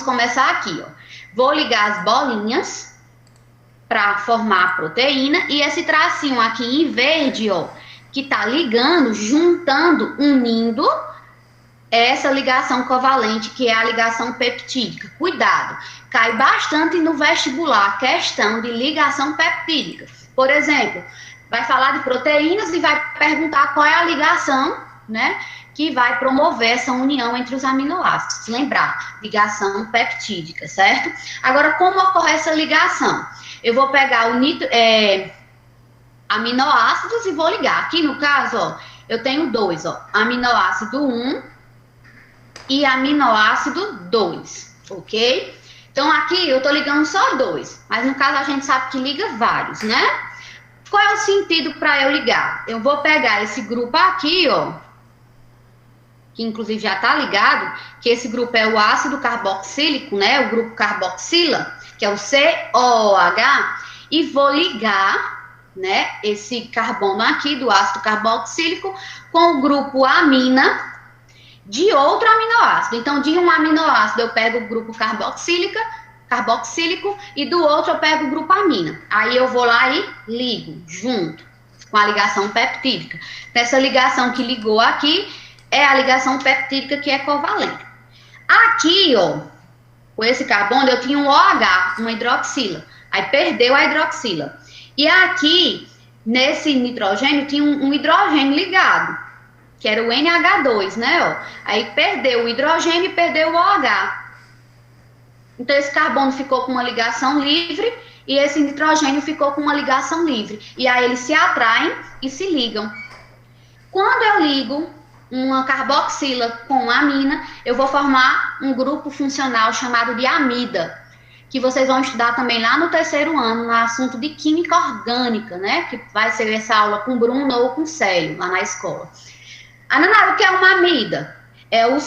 começar aqui, ó. Vou ligar as bolinhas para formar a proteína, e esse tracinho aqui em verde, ó, que tá ligando, juntando, unindo essa ligação covalente, que é a ligação peptídica. Cuidado, cai bastante no vestibular questão de ligação peptídica. Por exemplo, vai falar de proteínas e vai perguntar qual é a ligação, né, que vai promover essa união entre os aminoácidos. Lembrar, ligação peptídica, certo? Agora, como ocorre essa ligação? Eu vou pegar aminoácidos e vou ligar. Aqui no caso, ó, eu tenho dois, ó, aminoácido 1 e aminoácido 2, ok? Então, aqui eu tô ligando só dois, mas no caso a gente sabe que liga vários, né? Qual é o sentido para eu ligar? Eu vou pegar esse grupo aqui, ó, que inclusive já tá ligado, que esse grupo é o ácido carboxílico, né? O grupo carboxila, que é o COOH, e vou ligar, né, esse carbono aqui do ácido carboxílico com o grupo amina de outro aminoácido. Então, de um aminoácido eu pego o grupo carboxílico e do outro eu pego o grupo amina. Aí eu vou lá e ligo junto com a ligação peptídica. Essa ligação que ligou aqui é a ligação peptídica que é covalente. Aqui, ó, com esse carbono eu tinha um OH, uma hidroxila. Aí perdeu a hidroxila. E aqui, nesse nitrogênio, tinha um hidrogênio ligado, que era o NH2, né, ó. Aí perdeu o hidrogênio e perdeu o OH. Então, esse carbono ficou com uma ligação livre e esse nitrogênio ficou com uma ligação livre. E aí, eles se atraem e se ligam. Quando eu ligo uma carboxila com amina, eu vou formar um grupo funcional chamado de amida, que vocês vão estudar também lá no terceiro ano, no assunto de química orgânica, né? Que vai ser essa aula com Bruno ou com Célio, lá na escola. Nanara, o que é uma amida? É o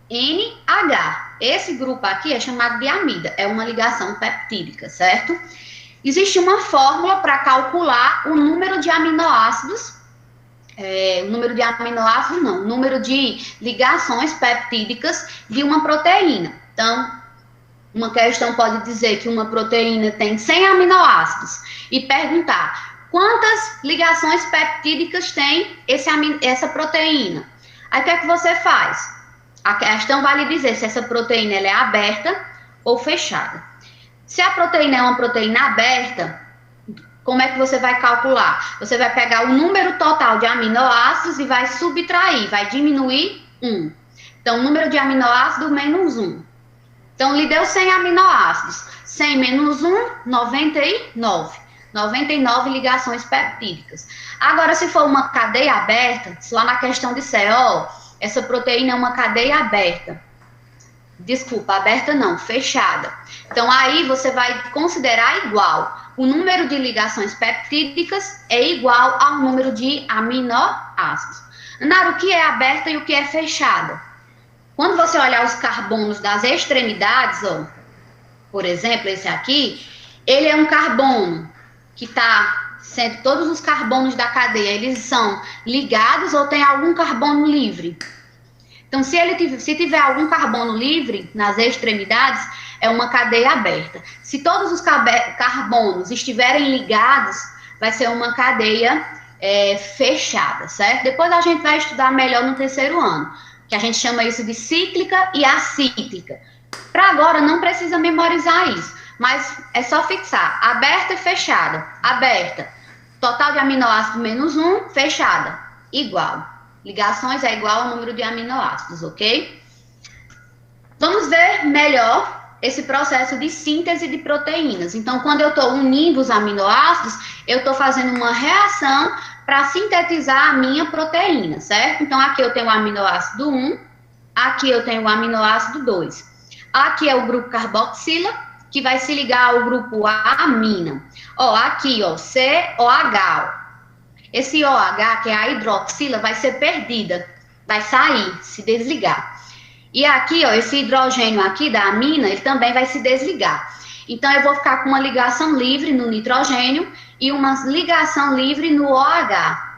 CONH. Esse grupo aqui é chamado de amida, é uma ligação peptídica, certo? Existe uma fórmula para calcular o número de aminoácidos, o número de ligações peptídicas de uma proteína. Então, uma questão pode dizer que uma proteína tem 100 aminoácidos e perguntar quantas ligações peptídicas tem essa proteína. Aí o que é que você faz? A questão vai lhe dizer se essa proteína ela é aberta ou fechada. Se a proteína é uma proteína aberta, como é que você vai calcular? Você vai pegar o número total de aminoácidos e vai subtrair, vai diminuir 1. Então, o número de aminoácidos menos 1. Então, lhe deu 100 aminoácidos. 100 menos 1, 99. 99 ligações peptídicas. Agora, se for uma cadeia aberta, se lá na questão disser, ó, essa proteína é uma cadeia aberta. Desculpa, aberta não, fechada. Então, aí você vai considerar igual. O número de ligações peptídicas é igual ao número de aminoácidos. Nara, o que é aberta e o que é fechada? Quando você olhar os carbonos das extremidades, ó, por exemplo, esse aqui, ele é um carbono que está sendo, todos os carbonos da cadeia, eles são ligados ou tem algum carbono livre. Então, se tiver algum carbono livre nas extremidades, é uma cadeia aberta. Se todos os carbonos estiverem ligados, vai ser uma cadeia fechada, certo? Depois a gente vai estudar melhor no terceiro ano, que a gente chama isso de cíclica e acíclica. Para agora, não precisa memorizar isso, mas é só fixar. Aberta e fechada. Aberta, total de aminoácidos menos 1, fechada, igual. Ligações é igual ao número de aminoácidos, ok? Vamos ver melhor esse processo de síntese de proteínas. Então, quando eu estou unindo os aminoácidos, eu estou fazendo uma reação para sintetizar a minha proteína, certo? Então, aqui eu tenho o aminoácido 1, aqui eu tenho o aminoácido 2. Aqui é o grupo carboxila, que vai se ligar ao grupo amina. Ó, aqui, ó, COH. Esse OH, que é a hidroxila, vai ser perdida, vai sair, se desligar. E aqui, ó, esse hidrogênio aqui da amina, ele também vai se desligar. Então, eu vou ficar com uma ligação livre no nitrogênio e uma ligação livre no OH.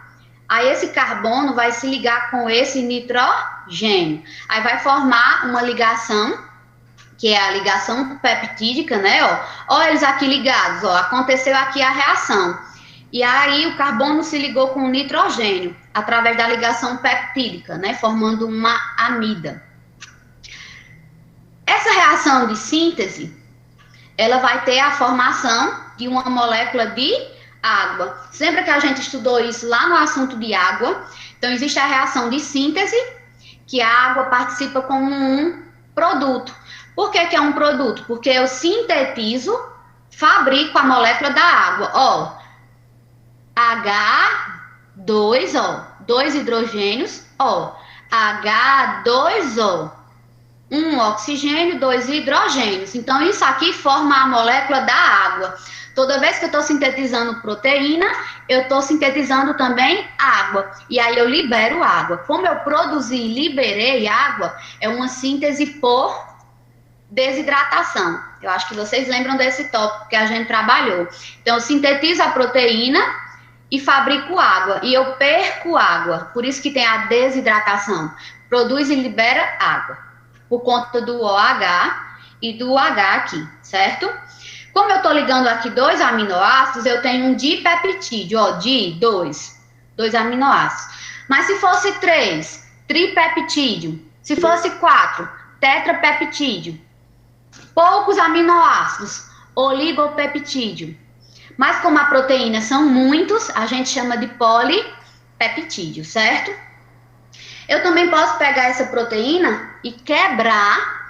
Aí esse carbono vai se ligar com esse nitrogênio. Aí vai formar uma ligação, que é a ligação peptídica, né? Ó, eles aqui ligados, ó, aconteceu aqui a reação. E aí o carbono se ligou com o nitrogênio, através da ligação peptídica, né? Formando uma amida. Essa reação de síntese, ela vai ter a formação de uma molécula de água. Lembra que a gente estudou isso lá no assunto de água? Então, existe a reação de síntese, que a água participa como um produto. Por que que é um produto? Porque eu sintetizo, fabrico a molécula da água. Ó, H2, ó, 2 hidrogênios, ó, H2O, 1 oxigênio, 2 hidrogênios. Então, isso aqui forma a molécula da água. Toda vez que eu estou sintetizando proteína, eu estou sintetizando também água. E aí eu libero água. Como eu produzi e liberei água, é uma síntese por desidratação. Eu acho que vocês lembram desse tópico que a gente trabalhou. Então, eu sintetizo a proteína e fabrico água. E eu perco água. Por isso que tem a desidratação. Produz e libera água. Por conta do OH e do H aqui, certo? Como eu estou ligando aqui 2 aminoácidos, eu tenho um dipeptídeo, ó, dois aminoácidos. Mas se fosse 3, tripeptídeo. Se fosse 4, tetrapeptídeo. Poucos aminoácidos, oligopeptídeo. Mas como a proteína são muitos, a gente chama de polipeptídeo, certo? Eu também posso pegar essa proteína e quebrar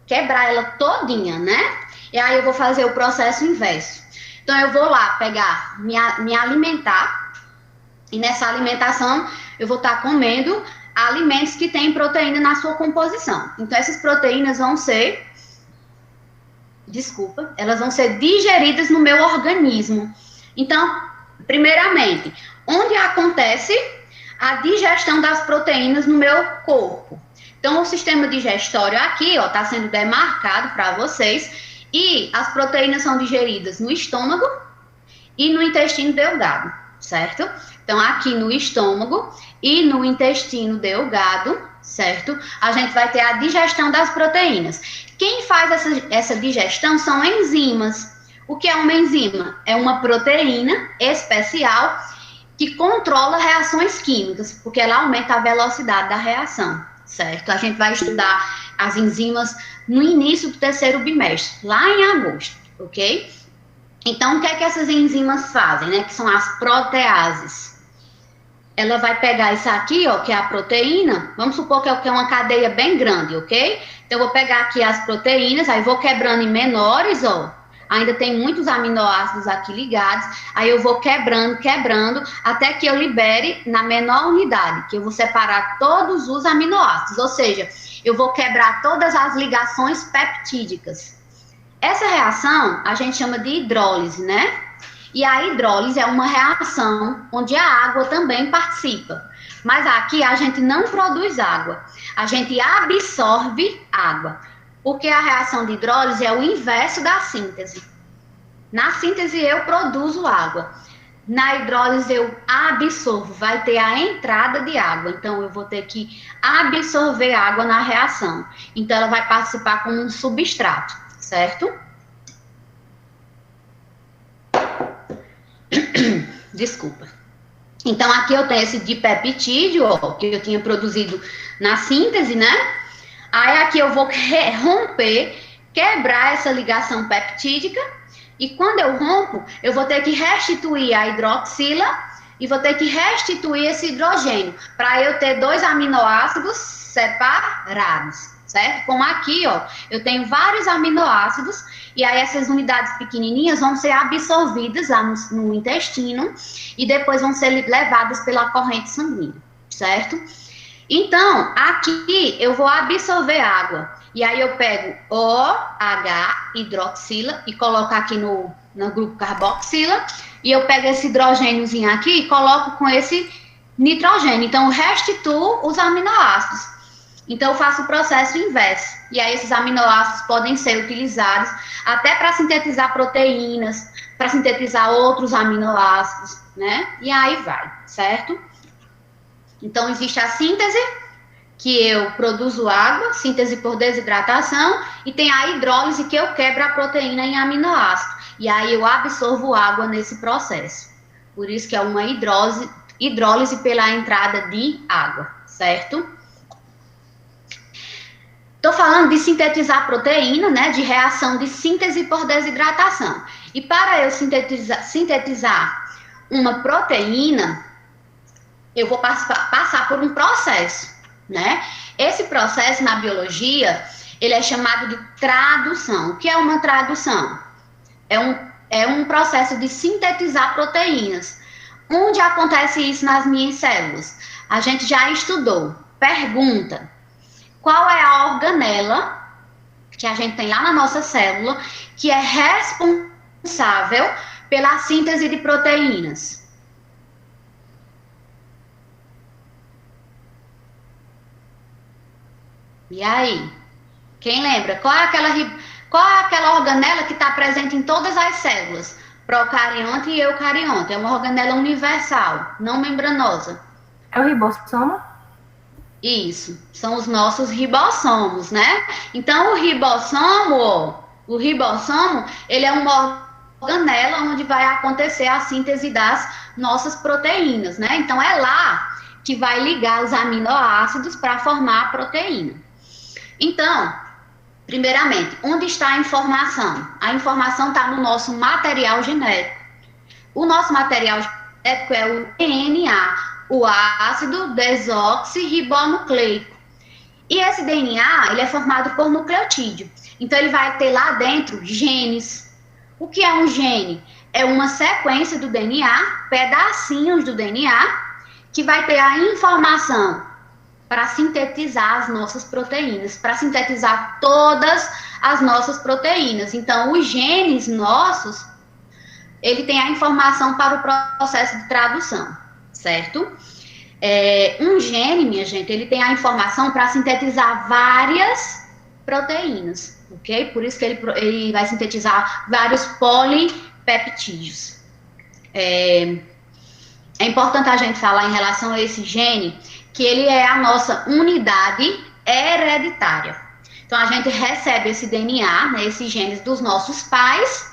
ela todinha, né? E aí eu vou fazer o processo inverso. Então, eu vou lá pegar, me alimentar, e nessa alimentação eu vou estar comendo alimentos que têm proteína na sua composição. Então, essas proteínas vão ser, elas vão ser digeridas no meu organismo. Então, primeiramente, onde acontece a digestão das proteínas no meu corpo? Então, o sistema digestório aqui, ó, tá sendo demarcado para vocês. E as proteínas são digeridas no estômago e no intestino delgado, certo? Então, aqui no estômago e no intestino delgado, certo? A gente vai ter a digestão das proteínas. Quem faz essa digestão são enzimas. O que é uma enzima? É uma proteína especial que controla reações químicas, porque ela aumenta a velocidade da reação, certo? A gente vai estudar as enzimas no início do terceiro bimestre, lá em agosto, ok? Então, o que é que essas enzimas fazem, né? Que são as proteases. Ela vai pegar isso aqui, ó, que é a proteína, vamos supor que é uma cadeia bem grande, ok? Então, eu vou pegar aqui as proteínas, aí vou quebrando em menores, ó. Ainda tem muitos aminoácidos aqui ligados, aí eu vou quebrando, até que eu libere na menor unidade, que eu vou separar todos os aminoácidos, ou seja, eu vou quebrar todas as ligações peptídicas. Essa reação a gente chama de hidrólise, né? E a hidrólise é uma reação onde a água também participa. Mas aqui a gente não produz água, a gente absorve água. Porque a reação de hidrólise é o inverso da síntese. Na síntese eu produzo água. Na hidrólise eu absorvo, vai ter a entrada de água. Então eu vou ter que absorver água na reação. Então ela vai participar como um substrato, certo? Desculpa. Então aqui eu tenho esse dipeptídeo, ó, que eu tinha produzido na síntese, né? Aí aqui eu vou romper, quebrar essa ligação peptídica, e quando eu rompo, eu vou ter que restituir a hidroxila e vou ter que restituir esse hidrogênio, para eu ter 2 aminoácidos separados, certo? Como aqui, ó, eu tenho vários aminoácidos, e aí essas unidades pequenininhas vão ser absorvidas lá no intestino, e depois vão ser levadas pela corrente sanguínea, certo? Então, aqui eu vou absorver água. E aí eu pego OH, hidroxila, e coloco aqui no grupo carboxila. E eu pego esse hidrogêniozinho aqui e coloco com esse nitrogênio. Então, eu restituo os aminoácidos. Então, eu faço o processo inverso. E aí, esses aminoácidos podem ser utilizados até para sintetizar proteínas, para sintetizar outros aminoácidos, né? E aí vai, certo? Então, existe a síntese, que eu produzo água, síntese por desidratação, e tem a hidrólise, que eu quebro a proteína em aminoácido. E aí eu absorvo água nesse processo. Por isso que é uma hidrólise pela entrada de água, certo? Estou falando de sintetizar proteína, né, de reação de síntese por desidratação. E para eu sintetizar uma proteína, eu vou passar por um processo, né? Esse processo na biologia, ele é chamado de tradução. O que é uma tradução? É um processo de sintetizar proteínas. Onde acontece isso nas minhas células? A gente já estudou. Pergunta: qual é a organela que a gente tem lá na nossa célula que é responsável pela síntese de proteínas? E aí? Quem lembra? Qual é aquela organela que está presente em todas as células? Procarionte e eucarionte. É uma organela universal, não membranosa. É o ribossomo? Isso, são os nossos ribossomos, né? Então, o ribossomo, ele é uma organela onde vai acontecer a síntese das nossas proteínas, né? Então, é lá que vai ligar os aminoácidos para formar a proteína. Então, primeiramente, onde está a informação? A informação está no nosso material genético. O nosso material genético é o DNA, o ácido desoxirribonucleico. E esse DNA, ele é formado por nucleotídeo. Então, ele vai ter lá dentro genes. O que é um gene? É uma sequência do DNA, pedacinhos do DNA, que vai ter a informação para sintetizar as nossas proteínas, para sintetizar todas as nossas proteínas. Então, os genes nossos, ele tem a informação para o processo de tradução, certo? Um gene, minha gente, ele tem a informação para sintetizar várias proteínas, ok? Por isso que ele vai sintetizar vários polipeptídeos. É importante a gente falar em relação a esse gene, que ele é a nossa unidade hereditária. Então, a gente recebe esse DNA, né, esses genes dos nossos pais,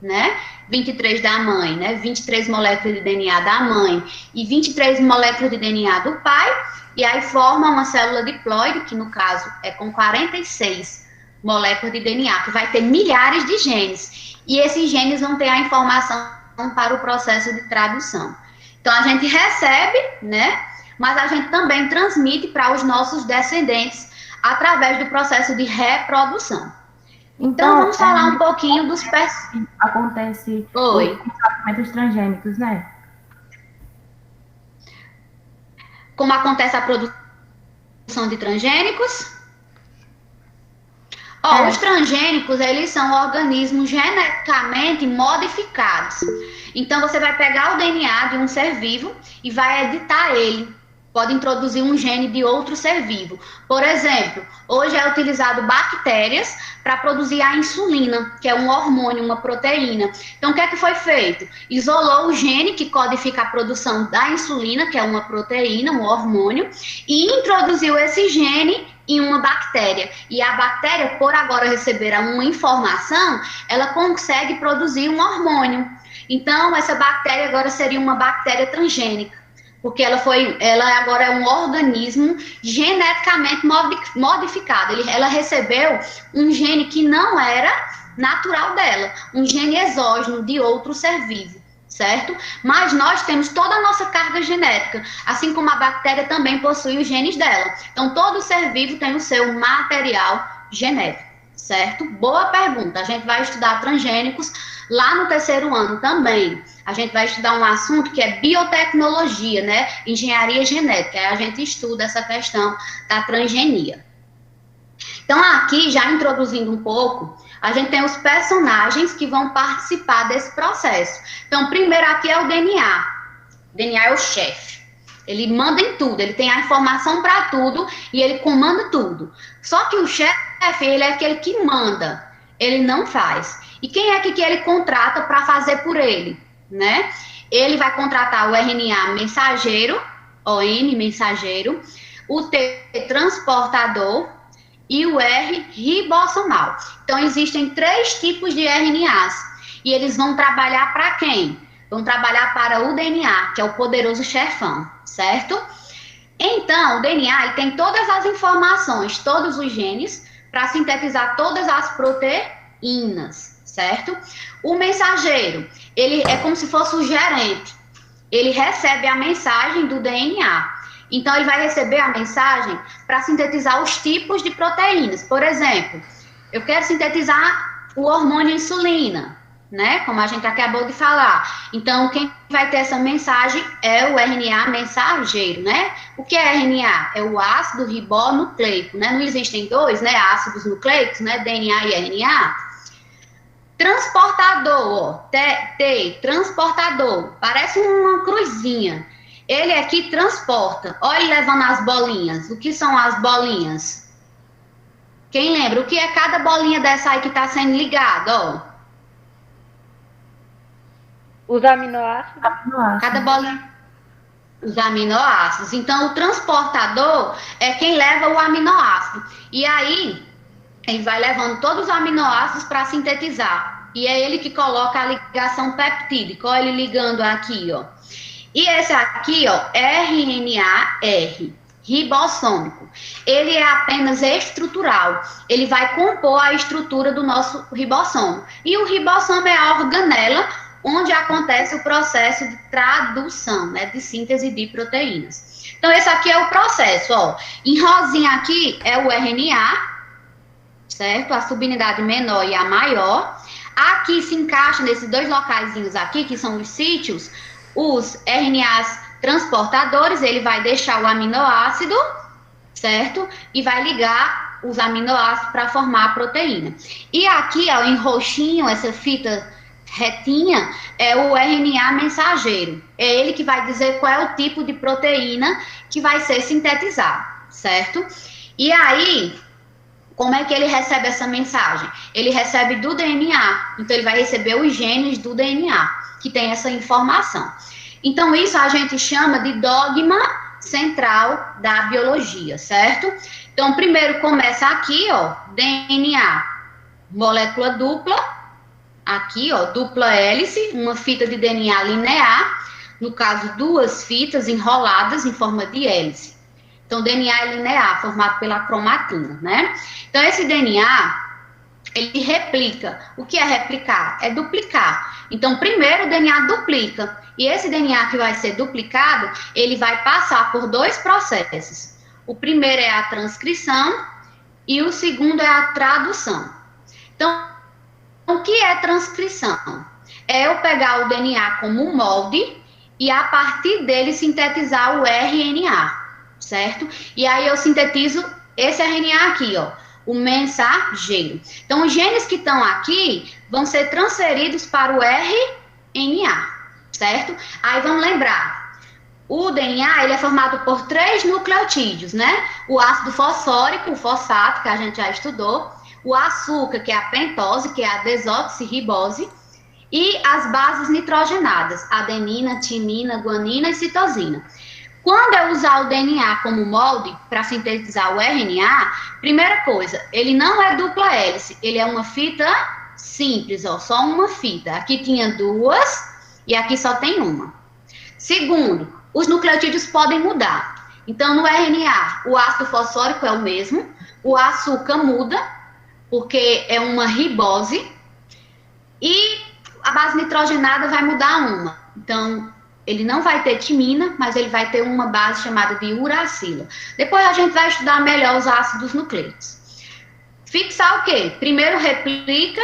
né, 23 da mãe, né, 23 moléculas de DNA da mãe e 23 moléculas de DNA do pai, e aí forma uma célula diploide, que no caso é com 46 moléculas de DNA, que vai ter milhares de genes, e esses genes vão ter a informação para o processo de tradução. Então, a gente recebe, né, mas a gente também transmite para os nossos descendentes através do processo de reprodução. Então vamos falar um pouquinho dos... Acontece com alimentos transgênicos, né? Como acontece a produção de transgênicos? Os transgênicos, eles são organismos geneticamente modificados. Então, você vai pegar o DNA de um ser vivo e vai editar ele. Pode introduzir um gene de outro ser vivo. Por exemplo, hoje é utilizado bactérias para produzir a insulina, que é um hormônio, uma proteína. Então, o que é que foi feito? Isolou o gene que codifica a produção da insulina, que é uma proteína, um hormônio, e introduziu esse gene em uma bactéria. E a bactéria, por agora receber uma informação, ela consegue produzir um hormônio. Então, essa bactéria agora seria uma bactéria transgênica, porque ela agora é um organismo geneticamente modificado. Ela recebeu um gene que não era natural dela, um gene exógeno de outro ser vivo, certo? Mas nós temos toda a nossa carga genética, assim como a bactéria também possui os genes dela. Então, todo ser vivo tem o seu material genético, certo? Boa pergunta. A gente vai estudar transgênicos lá no terceiro ano também. A gente vai estudar um assunto que é biotecnologia, né? Engenharia genética. Aí a gente estuda essa questão da transgenia. Então, aqui, já introduzindo um pouco, a gente tem os personagens que vão participar desse processo. Então, primeiro aqui é o DNA. O DNA é o chefe. Ele manda em tudo, ele tem a informação para tudo e ele comanda tudo. Só que o chefe, ele é aquele que manda, ele não faz. E quem é que ele contrata para fazer por ele, né? Ele vai contratar o RNA mensageiro, ON, mensageiro, o T, transportador, e o R, ribossomal. Então, existem 3 tipos de RNAs, e eles vão trabalhar para quem? Vão trabalhar para o DNA, que é o poderoso chefão, certo? Então, o DNA ele tem todas as informações, todos os genes, para sintetizar todas as proteínas, certo? O mensageiro, ele é como se fosse o gerente. Ele recebe a mensagem do DNA. Então, ele vai receber a mensagem para sintetizar os tipos de proteínas. Por exemplo, eu quero sintetizar o hormônio insulina, né? Como a gente acabou de falar. Então, quem vai ter essa mensagem é o RNA mensageiro, né? O que é RNA? É o ácido ribonucleico, né? Não existem 2, né? Ácidos nucleicos, né? DNA e RNA. Transportador, ó, T, transportador, parece uma cruzinha. Ele aqui transporta. Olha ele levando as bolinhas. O que são as bolinhas? Quem lembra? O que é cada bolinha dessa aí que está sendo ligada, ó? Os aminoácidos. Cada bolinha. Os aminoácidos. Então, o transportador é quem leva o aminoácido. E aí, ele vai levando todos os aminoácidos para sintetizar. E é ele que coloca a ligação peptídica. Olha ele ligando aqui, ó. E esse aqui, ó, RNA-R, ribossômico. Ele é apenas estrutural. Ele vai compor a estrutura do nosso ribossomo. E o ribossomo é a organela onde acontece o processo de tradução, né, de síntese de proteínas. Então, esse aqui é o processo, ó. Em rosinha aqui é o RNA, certo? A subunidade menor e a maior. Aqui se encaixa nesses 2 locaizinhos aqui, que são os sítios, os RNAs transportadores. Ele vai deixar o aminoácido, certo? E vai ligar os aminoácidos para formar a proteína. E aqui, ó, em roxinho, essa fita retinha, é o RNA mensageiro. É ele que vai dizer qual é o tipo de proteína que vai ser sintetizado, certo? E aí, como é que ele recebe essa mensagem? Ele recebe do DNA. Então, ele vai receber os genes do DNA, que tem essa informação. Então, isso a gente chama de dogma central da biologia, certo? Então, primeiro começa aqui, ó, DNA, molécula dupla, aqui, ó, dupla hélice, uma fita de DNA linear, no caso, 2 fitas enroladas em forma de hélice. Então, DNA é linear, formado pela cromatina, né? Então, esse DNA, ele replica. O que é replicar? É duplicar. Então, primeiro o DNA duplica. E esse DNA que vai ser duplicado, ele vai passar por 2 processos. O primeiro é a transcrição e o segundo é a tradução. Então, o que é transcrição? É eu pegar o DNA como um molde e, a partir dele, sintetizar o RNA, certo? E aí eu sintetizo esse RNA aqui, ó, o mensageiro. Então, os genes que estão aqui vão ser transferidos para o RNA, certo? Aí vamos lembrar, o DNA, ele é formado por 3 nucleotídeos, né? O ácido fosfórico, o fosfato, que a gente já estudou, o açúcar, que é a pentose, que é a desoxirribose, e as bases nitrogenadas, adenina, timina, guanina e citosina. Quando eu usar o DNA como molde para sintetizar o RNA, primeira coisa, ele não é dupla hélice, ele é uma fita simples, ó, só uma fita. Aqui tinha 2 e aqui só tem uma. Segundo, os nucleotídeos podem mudar. Então, no RNA, o ácido fosfórico é o mesmo, o açúcar muda, porque é uma ribose, e a base nitrogenada vai mudar uma. Então, ele não vai ter timina, mas ele vai ter uma base chamada de uracila. Depois a gente vai estudar melhor os ácidos nucleicos. Fixar o quê? Primeiro replica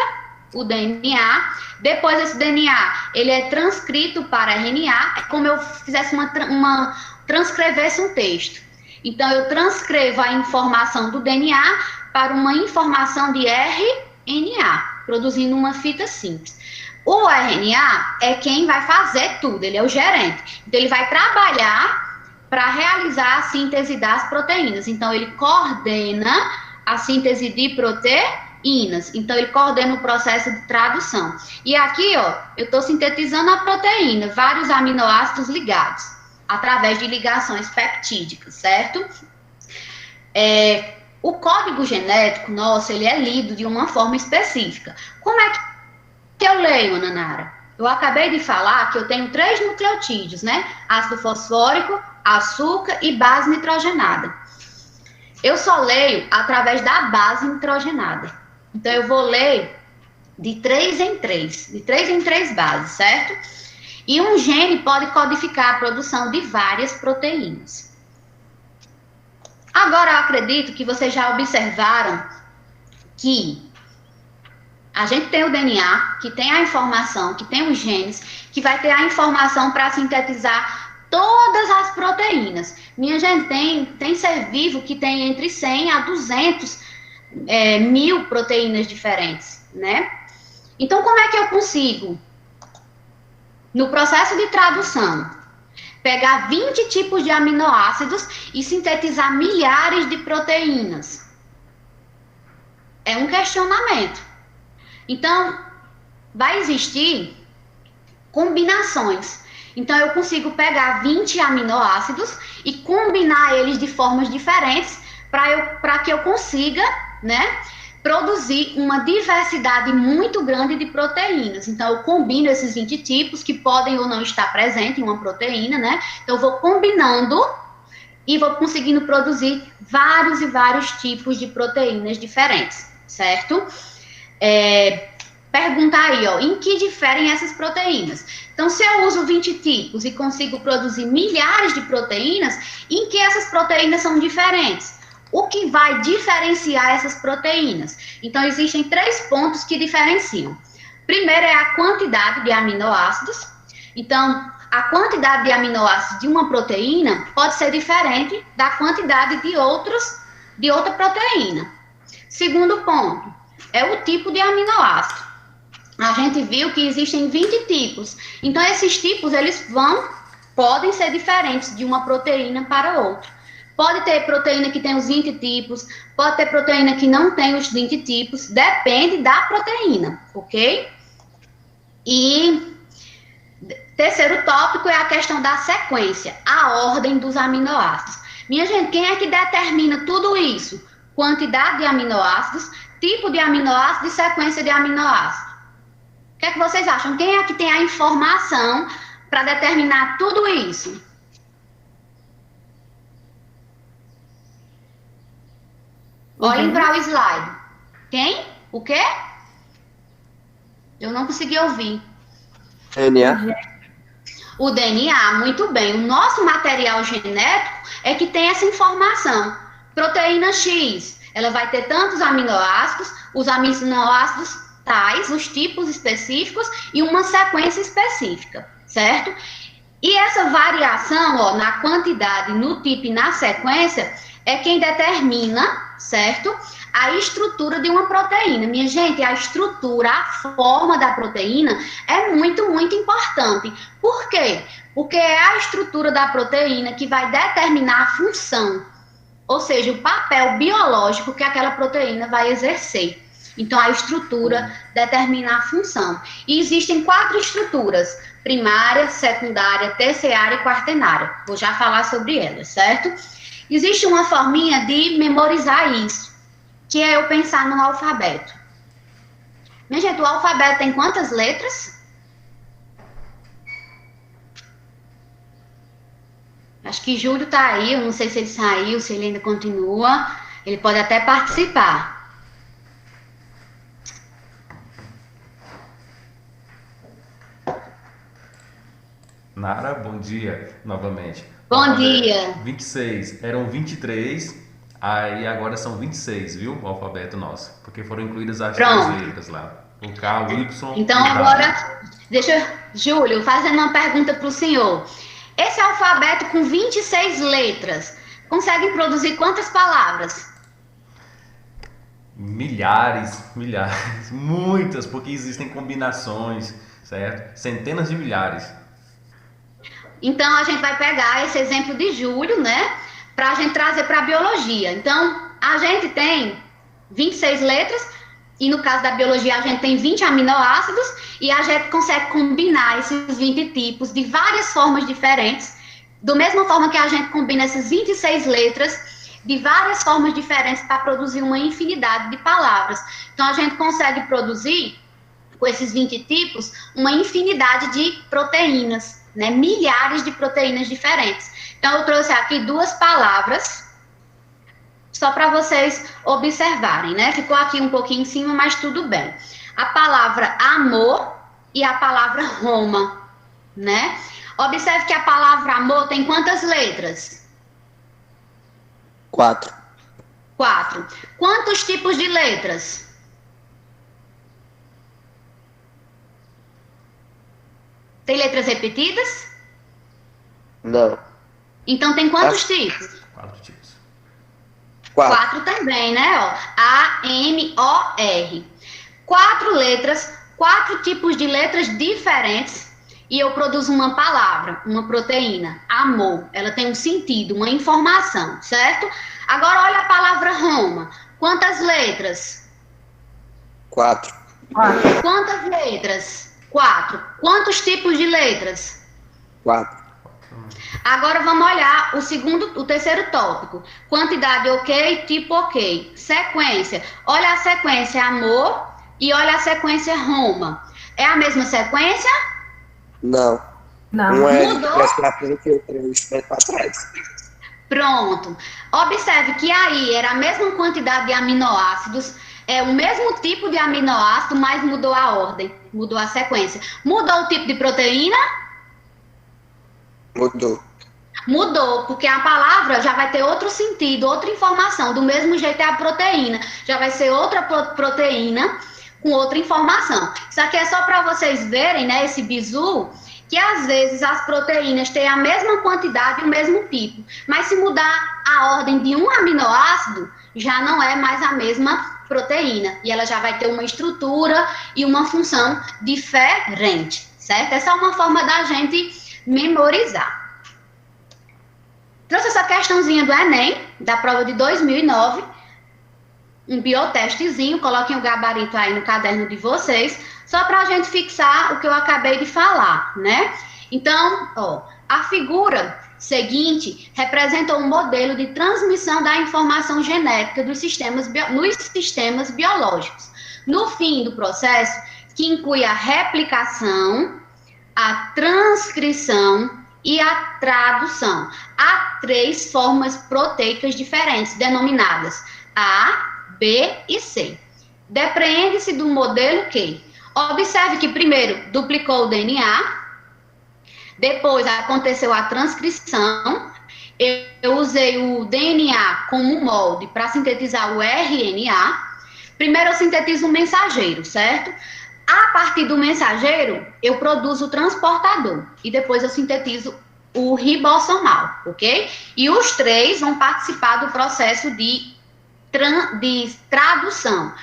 o DNA, depois esse DNA, ele é transcrito para RNA, é como eu fizesse transcrevesse um texto. Então, eu transcrevo a informação do DNA para uma informação de RNA, produzindo uma fita simples. O RNA é quem vai fazer tudo, ele é o gerente. Então, ele vai trabalhar para realizar a síntese das proteínas. Então, ele coordena a síntese de proteínas. Então, ele coordena o processo de tradução. E aqui, ó, eu estou sintetizando a proteína, vários aminoácidos ligados. através de ligações peptídicas, certo? O código genético nosso, ele é lido de uma forma específica. Como é que eu leio, Ana Nara? Eu acabei de falar que eu tenho 3 nucleotídeos, né? Ácido fosfórico, açúcar e base nitrogenada. Eu só leio através da base nitrogenada. Então, eu vou ler de 3 em 3 bases, certo? E um gene pode codificar a produção de várias proteínas. Agora, eu acredito que vocês já observaram que a gente tem o DNA, que tem a informação, que tem os genes, que vai ter a informação para sintetizar todas as proteínas. Minha gente, tem ser vivo que tem entre 100 a 200 mil proteínas diferentes, né? Então, como é que eu consigo, no processo de tradução, pegar 20 tipos de aminoácidos e sintetizar milhares de proteínas? É um questionamento. Então, vai existir combinações. Então, eu consigo pegar 20 aminoácidos e combinar eles de formas diferentes para que eu consiga, né, produzir uma diversidade muito grande de proteínas. Então, eu combino esses 20 tipos que podem ou não estar presentes em uma proteína, né? Então, eu vou combinando e vou conseguindo produzir vários e vários tipos de proteínas diferentes, certo? Pergunta aí, ó, em que diferem essas proteínas? Então, se eu uso 20 tipos e consigo produzir milhares de proteínas, em que essas proteínas são diferentes? O que vai diferenciar essas proteínas? Então, existem 3 pontos que diferenciam. Primeiro é a quantidade de aminoácidos. Então, a quantidade de aminoácidos de uma proteína pode ser diferente da quantidade de outra proteína. Segundo ponto, é o tipo de aminoácido. A gente viu que existem 20 tipos. Então, esses tipos, podem ser diferentes de uma proteína para outra. Pode ter proteína que tem os 20 tipos, pode ter proteína que não tem os 20 tipos, depende da proteína, ok? E terceiro tópico é a questão da sequência, a ordem dos aminoácidos. Minha gente, quem é que determina tudo isso? Quantidade de aminoácidos, tipo de aminoácido e sequência de aminoácido. O que é que vocês acham? Quem é que tem a informação para determinar tudo isso? Olhem para o slide. Quem? O quê? Eu não consegui ouvir. DNA. O DNA, muito bem. O nosso material genético é que tem essa informação. Proteína X, ela vai ter tantos aminoácidos, os aminoácidos tais, os tipos específicos e uma sequência específica, certo? E essa variação, ó, na quantidade, no tipo e na sequência, é quem determina, certo? A estrutura de uma proteína. Minha gente, a estrutura, a forma da proteína é muito, muito importante. Por quê? Porque é a estrutura da proteína que vai determinar a função, ou seja, o papel biológico que aquela proteína vai exercer. Então, a estrutura determina a função. E existem 4 estruturas: primária, secundária, terciária e quaternária. Vou já falar sobre elas, certo? Existe uma forminha de memorizar isso, que é eu pensar no alfabeto. Minha gente, o alfabeto tem quantas letras? Acho que Júlio tá aí, eu não sei se ele saiu, se ele ainda continua. Ele pode até participar. Nara, bom dia novamente. Bom dia. 26, eram 23, aí agora são 26, viu? O alfabeto nosso, porque foram incluídas as 3 letras lá. O K, o Y. Então agora, Júlio, fazendo uma pergunta para o senhor. Esse alfabeto com 26 letras, consegue produzir quantas palavras? Milhares, muitas, porque existem combinações, certo? Centenas de milhares. Então, a gente vai pegar esse exemplo de Júlio, né, para a gente trazer para a biologia. Então, a gente tem 26 letras, e no caso da biologia, a gente tem 20 aminoácidos, e a gente consegue combinar esses 20 tipos de várias formas diferentes, Do mesma forma que a gente combina essas 26 letras de várias formas diferentes para produzir uma infinidade de palavras. Então, a gente consegue produzir, com esses 20 tipos, uma infinidade de proteínas, né? Milhares de proteínas diferentes. Então, eu trouxe aqui 2 palavras, só para vocês observarem, né? Ficou aqui um pouquinho em cima, mas tudo bem. A palavra amor e a palavra Roma, né? Observe que a palavra amor tem quantas letras? 4. 4. Quantos tipos de letras? Tem letras repetidas? Não. Então tem quantos tipos? 4 tipos. 4 também, né? Ó, A-M-O-R. 4 letras, 4 tipos de letras diferentes, e eu produzo uma palavra, uma proteína, amor. Ela tem um sentido, uma informação, certo? Agora olha a palavra Roma. Quantas letras? 4. Quantas letras? 4. Quantos tipos de letras? 4. Agora vamos olhar o terceiro tópico. Quantidade ok, tipo ok. Sequência. Olha a sequência amor e olha a sequência Roma. É a mesma sequência? Não. Não. Um é Mudou? mais pra frente e outro é para trás. Pronto. Observe que aí era a mesma quantidade de aminoácidos, é o mesmo tipo de aminoácido, mas mudou a ordem, mudou a sequência. Mudou o tipo de proteína? Mudou. Mudou, porque a palavra já vai ter outro sentido, outra informação. Do mesmo jeito é a proteína. Já vai ser outra proteína com outra informação. Isso aqui é só para vocês verem, né, esse bizu, que às vezes as proteínas têm a mesma quantidade e o mesmo tipo. Mas se mudar a ordem de um aminoácido, já não é mais a mesma proteína. E ela já vai ter uma estrutura e uma função diferente, certo? Essa é uma forma da gente memorizar. Trouxe essa questãozinha do Enem, da prova de 2009, um biotestezinho, coloquem o gabarito aí no caderno de vocês, só para a gente fixar o que eu acabei de falar, né? Então, ó, a figura seguinte representa um modelo de transmissão da informação genética nos sistemas biológicos. No fim do processo, que inclui a replicação, a transcrição e a tradução. Há 3 formas proteicas diferentes, denominadas A, B e C. Depreende-se do modelo que observe que primeiro duplicou o DNA, depois aconteceu a transcrição, eu usei o DNA como molde para sintetizar o RNA. Primeiro eu sintetizo o mensageiro, certo? A partir do mensageiro, eu produzo o transportador e depois eu sintetizo o ribossomal, ok? E os 3 vão participar do processo de tradução.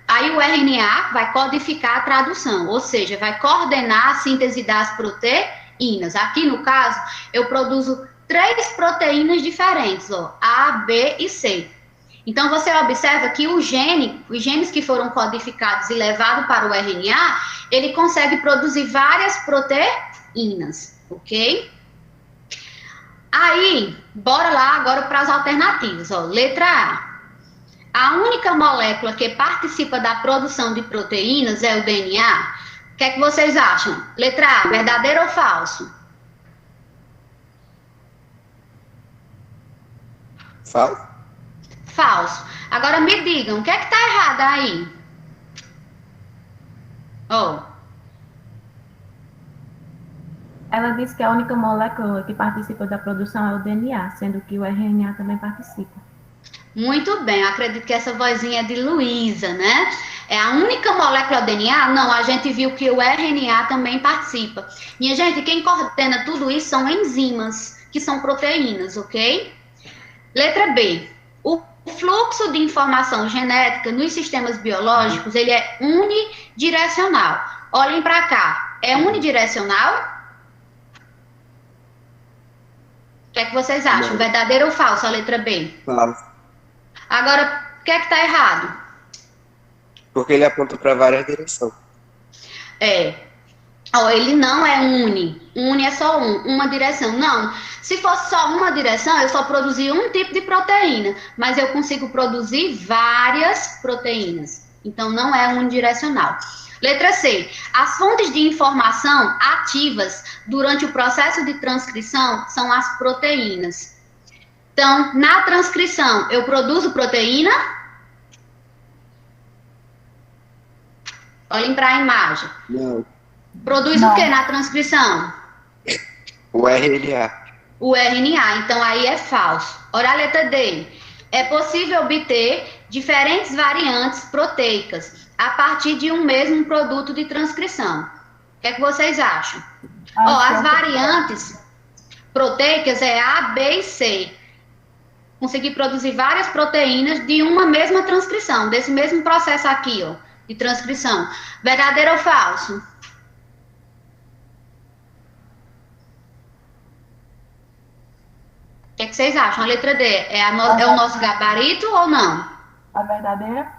Aí o RNA vai codificar a tradução, ou seja, vai coordenar a síntese das proteínas. Aqui no caso, eu produzo 3 proteínas diferentes, ó, A, B e C. Então, você observa que os genes que foram codificados e levados para o RNA, ele consegue produzir várias proteínas, ok? Aí, bora lá agora para as alternativas, ó. Letra A. A única molécula que participa da produção de proteínas é o DNA. O que é que vocês acham? Letra A, verdadeiro ou falso? Falso. Falso. Agora me digam, o que é que está errado aí? Oh. Ela disse que a única molécula que participa da produção é o DNA, sendo que o RNA também participa. Muito bem, eu acredito que essa vozinha é de Luísa, né? É a única molécula do DNA? Não, a gente viu que o RNA também participa. Minha gente, quem coordena tudo isso são enzimas, que são proteínas, ok? Letra B. O fluxo de informação genética nos sistemas biológicos, ele é unidirecional. Olhem para cá. É unidirecional? O que é que vocês acham? Não. Verdadeiro ou falso a letra B? Falso. Agora, o que é que está errado? Porque ele aponta para várias direções. É. Ó, ele não é uni é só uma direção. Não, se fosse só uma direção, eu só produzia um tipo de proteína, mas eu consigo produzir várias proteínas. Então, não é unidirecional. Letra C. As fontes de informação ativas durante o processo de transcrição são as proteínas. Então, na transcrição, eu produzo proteína? Olhem para a imagem. Não. Produz o que na transcrição? O RNA. O RNA, então aí é falso. Ora, a letra D. É possível obter diferentes variantes proteicas a partir de um mesmo produto de transcrição. O que é que vocês acham? Ó, as variantes proteicas é A, B e C. Conseguir produzir várias proteínas de uma mesma transcrição, desse mesmo processo aqui, ó, de transcrição. Verdadeiro ou falso? O que é que vocês acham? A letra D é o nosso gabarito ou não? A verdadeira?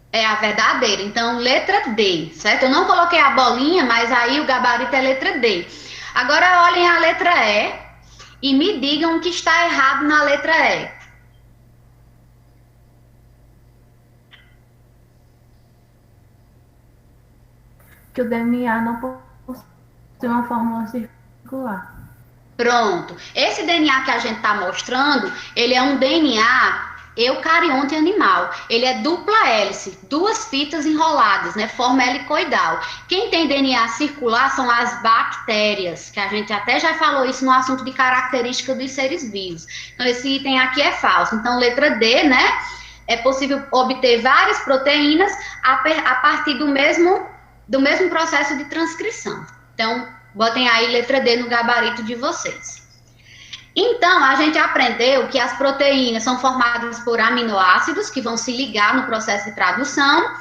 É a verdadeira. Então, letra D, certo? Eu não coloquei a bolinha, mas aí o gabarito é letra D. Agora, olhem a letra E e me digam o que está errado na letra E. Que o DNA não possui uma fórmula circular. Pronto. Esse DNA que a gente está mostrando, ele é um DNA eucarionte animal. Ele é dupla hélice, duas fitas enroladas, né? Forma helicoidal. Quem tem DNA circular são as bactérias, que a gente até já falou isso no assunto de característica dos seres vivos. Então, esse item aqui é falso. Então, letra D, né? É possível obter várias proteínas a partir do mesmo processo de transcrição. Então, botem aí letra D no gabarito de vocês. Então, a gente aprendeu que as proteínas são formadas por aminoácidos que vão se ligar no processo de tradução